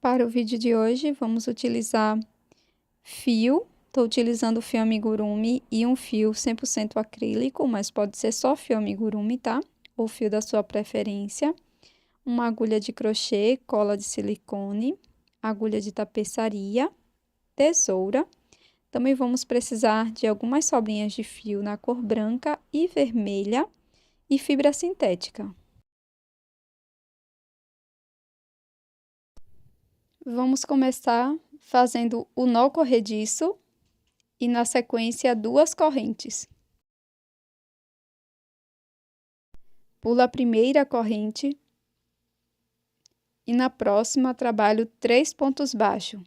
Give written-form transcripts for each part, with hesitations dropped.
Para o vídeo de hoje, vamos utilizar fio. Estou utilizando fio amigurumi e um fio 100% acrílico, mas pode ser só fio amigurumi, tá? Ou fio da sua preferência. Uma agulha de crochê, cola de silicone, agulha de tapeçaria, tesoura. Também vamos precisar de algumas sobrinhas de fio na cor branca e vermelha e fibra sintética. Vamos começar fazendo o nó corrediço e, na sequência, 2 correntes. Pulo a primeira corrente e, na próxima, trabalho 3 pontos baixos.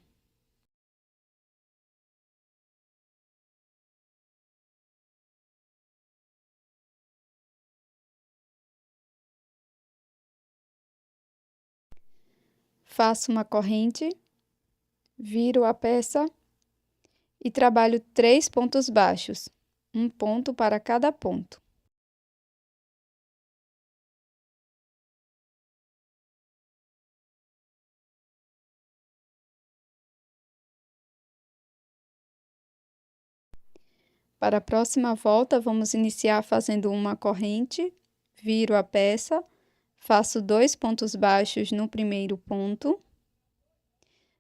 Faço uma corrente, viro a peça e trabalho 3 pontos baixos, um ponto para cada ponto. Para a próxima volta, vamos iniciar fazendo uma corrente, viro a peça, faço 2 pontos baixos no primeiro ponto,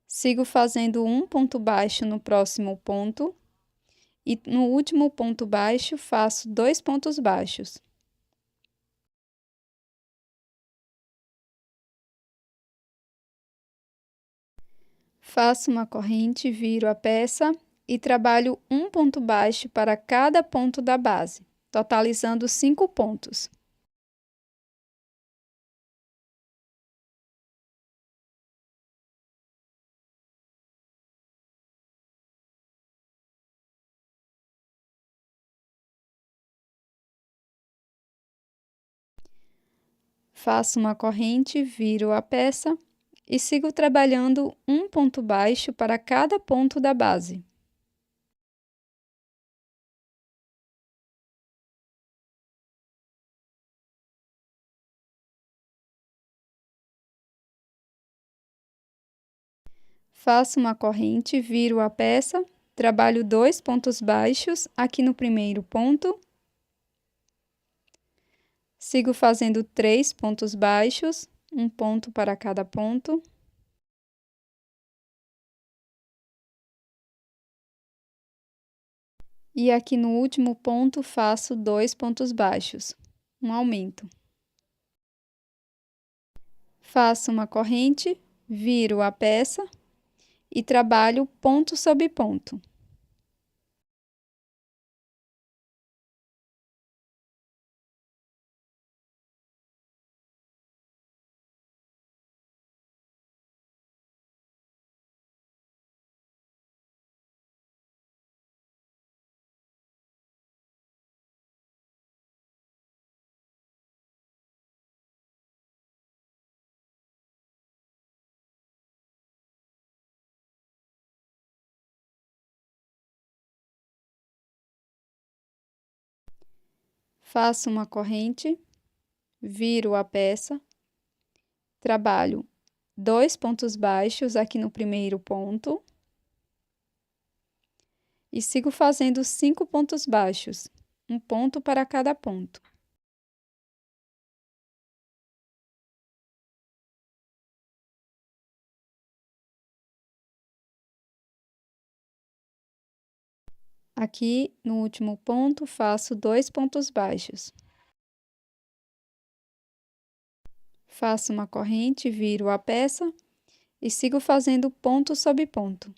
sigo fazendo um ponto baixo no próximo ponto e no último ponto baixo faço 2 pontos baixos. Faço uma corrente, viro a peça e trabalho um ponto baixo para cada ponto da base, totalizando 5 pontos. Faço uma corrente, viro a peça e sigo trabalhando um ponto baixo para cada ponto da base. Faço uma corrente, viro a peça, trabalho 2 pontos baixos aqui no primeiro ponto. Sigo fazendo 3 pontos baixos, um ponto para cada ponto. E aqui no último ponto faço 2 pontos baixos, um aumento. Faço uma corrente, viro a peça e trabalho ponto sobre ponto. Faço uma corrente, viro a peça, trabalho 2 pontos baixos aqui no primeiro ponto e sigo fazendo 5 pontos baixos, um ponto para cada ponto. Aqui no último ponto faço 2 pontos baixos. Faço uma corrente, viro a peça e sigo fazendo ponto sobre ponto.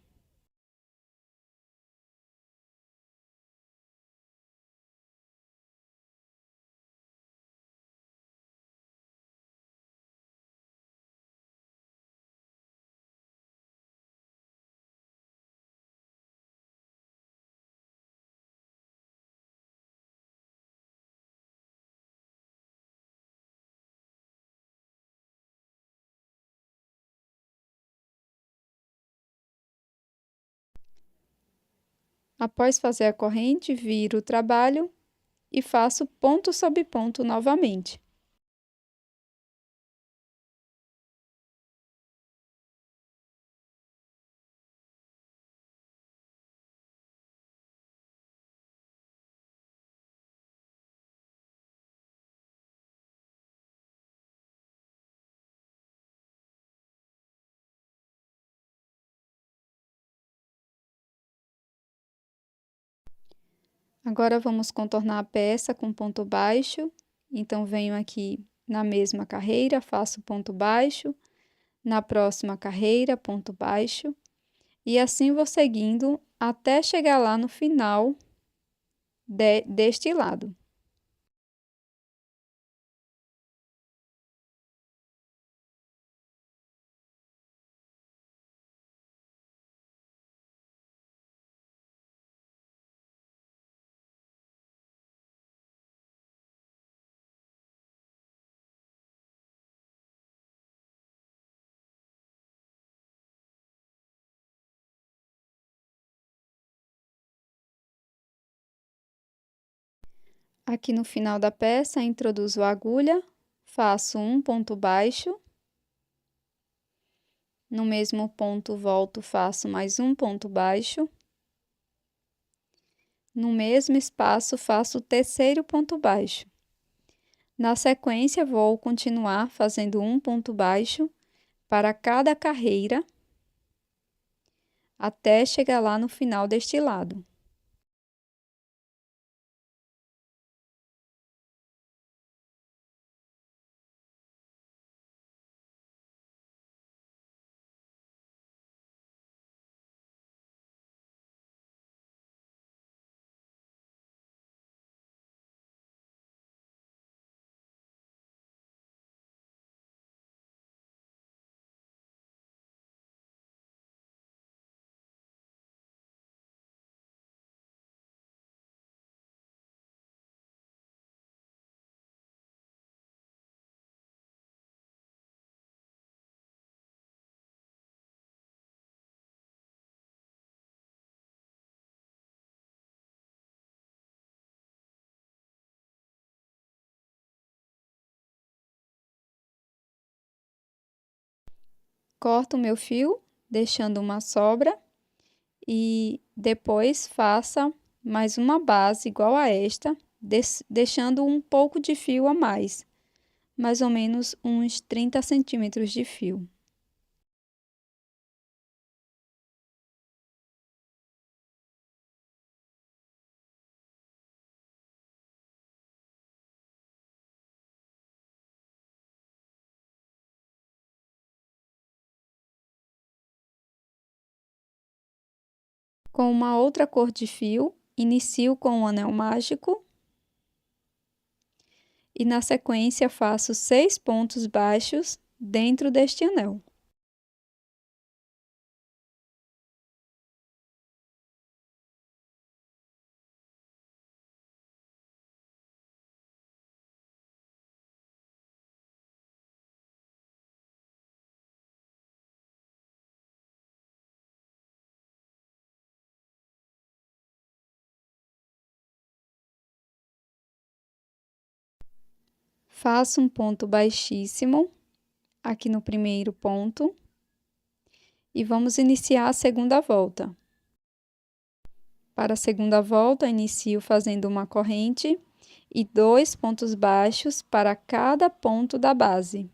Após fazer a corrente, viro o trabalho e faço ponto sobre ponto novamente. Agora, vamos contornar a peça com ponto baixo. Então, venho aqui na mesma carreira, faço ponto baixo. Na próxima carreira, ponto baixo. E assim vou seguindo até chegar lá no final deste lado. Aqui no final da peça, introduzo a agulha, faço um ponto baixo. No mesmo ponto, volto, faço mais um ponto baixo. No mesmo espaço, faço o terceiro ponto baixo. Na sequência, vou continuar fazendo um ponto baixo para cada carreira, até chegar lá no final deste lado. Corto o meu fio, deixando uma sobra, e depois faça mais uma base igual a esta, deixando um pouco de fio a mais ou menos uns 30 centímetros de fio. Com uma outra cor de fio, inicio com um anel mágico e na sequência faço 6 pontos baixos dentro deste anel. Faço um ponto baixíssimo aqui no primeiro ponto e vamos iniciar a segunda volta. Para a segunda volta, inicio fazendo uma corrente e 2 pontos baixos para cada ponto da base.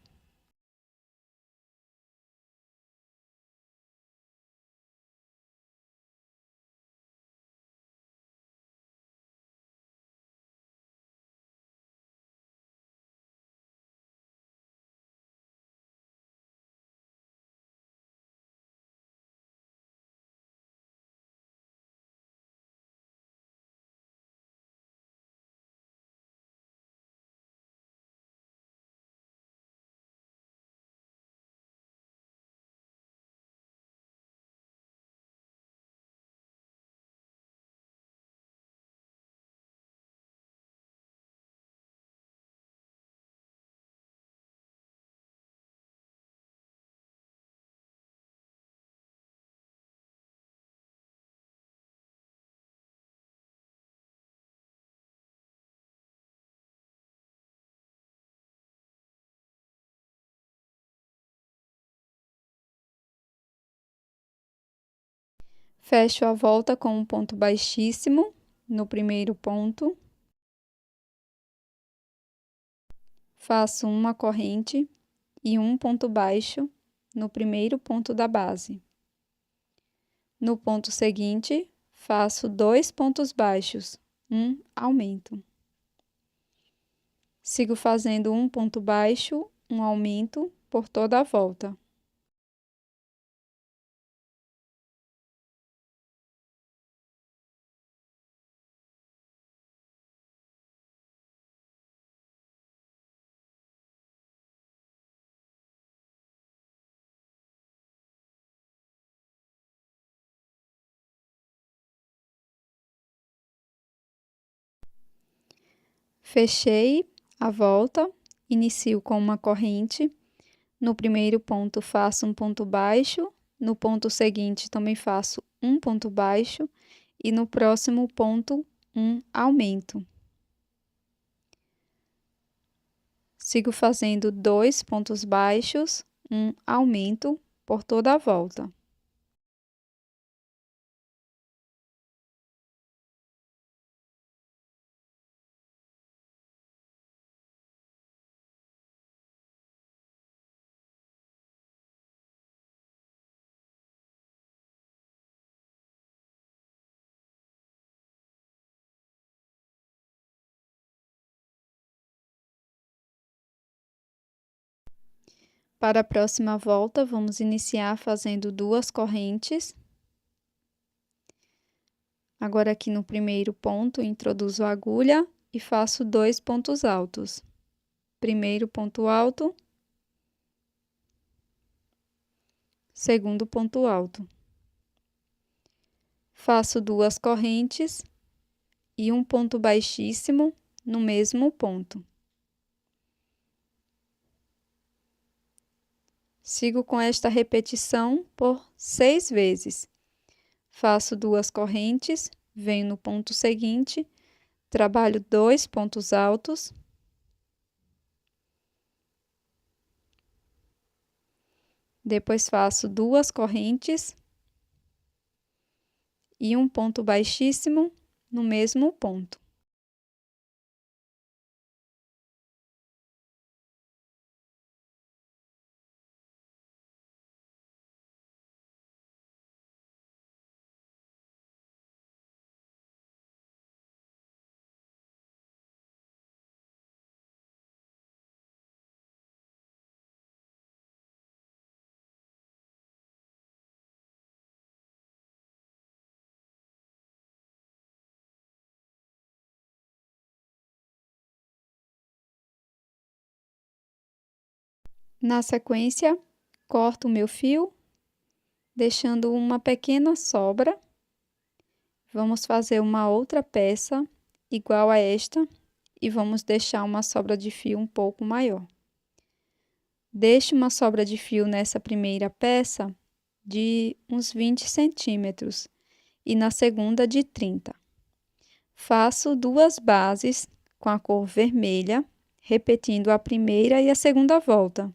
Fecho a volta com um ponto baixíssimo no primeiro ponto. Faço uma corrente e um ponto baixo no primeiro ponto da base. No ponto seguinte, faço 2 pontos baixos um aumento. Sigo fazendo um ponto baixo, um aumento por toda a volta. Fechei a volta, inicio com uma corrente. No primeiro ponto, faço um ponto baixo. No ponto seguinte, também faço um ponto baixo. E no próximo ponto, um aumento. Sigo fazendo 2 pontos baixos, um aumento por toda a volta. Para a próxima volta, vamos iniciar fazendo 2 correntes. Agora, aqui no primeiro ponto, introduzo a agulha e faço 2 pontos altos. Primeiro ponto alto, segundo ponto alto. Faço 2 correntes e um ponto baixíssimo no mesmo ponto. Sigo com esta repetição por 6 vezes. Faço 2 correntes, venho no ponto seguinte, trabalho 2 pontos altos. Depois faço 2 correntes e um ponto baixíssimo no mesmo ponto. Na sequência, corto o meu fio, deixando uma pequena sobra. Vamos fazer uma outra peça igual a esta e vamos deixar uma sobra de fio um pouco maior. Deixo uma sobra de fio nessa primeira peça de uns 20 centímetros e na segunda de 30. Faço 2 bases com a cor vermelha, repetindo a primeira e a segunda volta.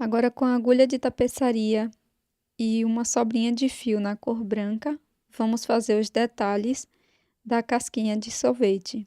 Agora, com a agulha de tapeçaria e uma sobrinha de fio na cor branca, vamos fazer os detalhes da casquinha de sorvete.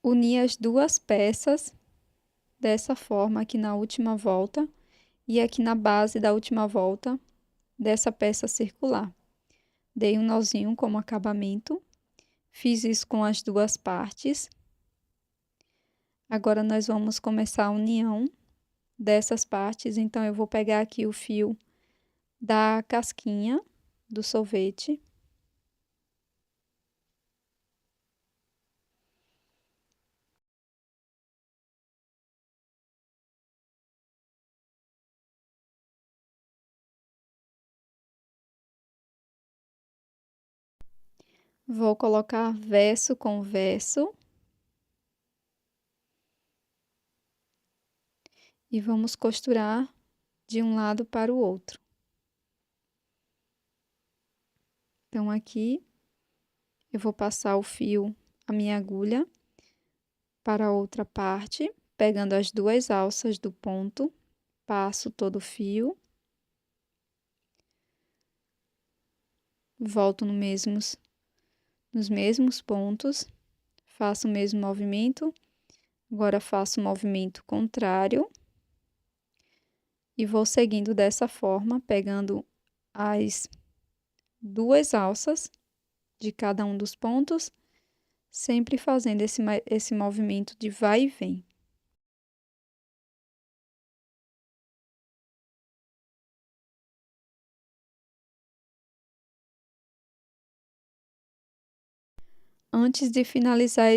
unir as duas peças dessa forma aqui na última volta e aqui na base da última volta dessa peça circular. Dei um nozinho como acabamento, fiz isso com as duas partes. Agora, nós vamos começar a união dessas partes, então eu vou pegar aqui o fio da casquinha do sorvete. Vou colocar verso com verso. E vamos costurar de um lado para o outro. Então, aqui, eu vou passar o fio, a minha agulha, para a outra parte, pegando as duas alças do ponto, passo todo o fio. Volto nos mesmos pontos, faço o mesmo movimento. Agora, faço o movimento contrário. E vou seguindo dessa forma, pegando as duas alças de cada um dos pontos, sempre fazendo esse movimento de vai e vem. Antes de finalizar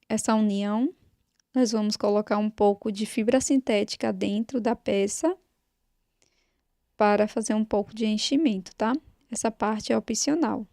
essa união, nós vamos colocar um pouco de fibra sintética dentro da peça para fazer um pouco de enchimento, tá? Essa parte é opcional.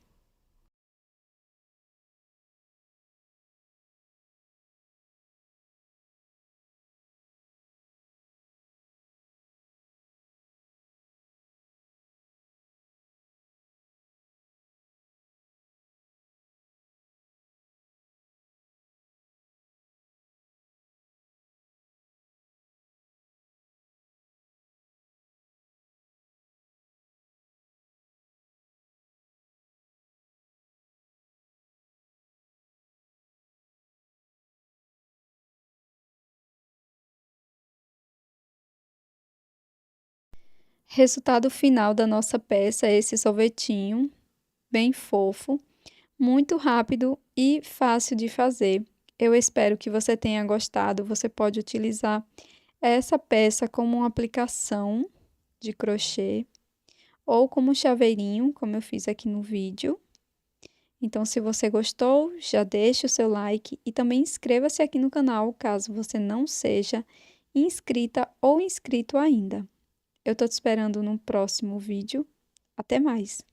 Resultado final da nossa peça é esse sorvetinho, bem fofo, muito rápido e fácil de fazer. Eu espero que você tenha gostado. Você pode utilizar essa peça como uma aplicação de crochê ou como chaveirinho, como eu fiz aqui no vídeo. Então, se você gostou, já deixe o seu like e também inscreva-se aqui no canal, caso você não seja inscrita ou inscrito ainda. Eu tô te esperando no próximo vídeo. Até mais!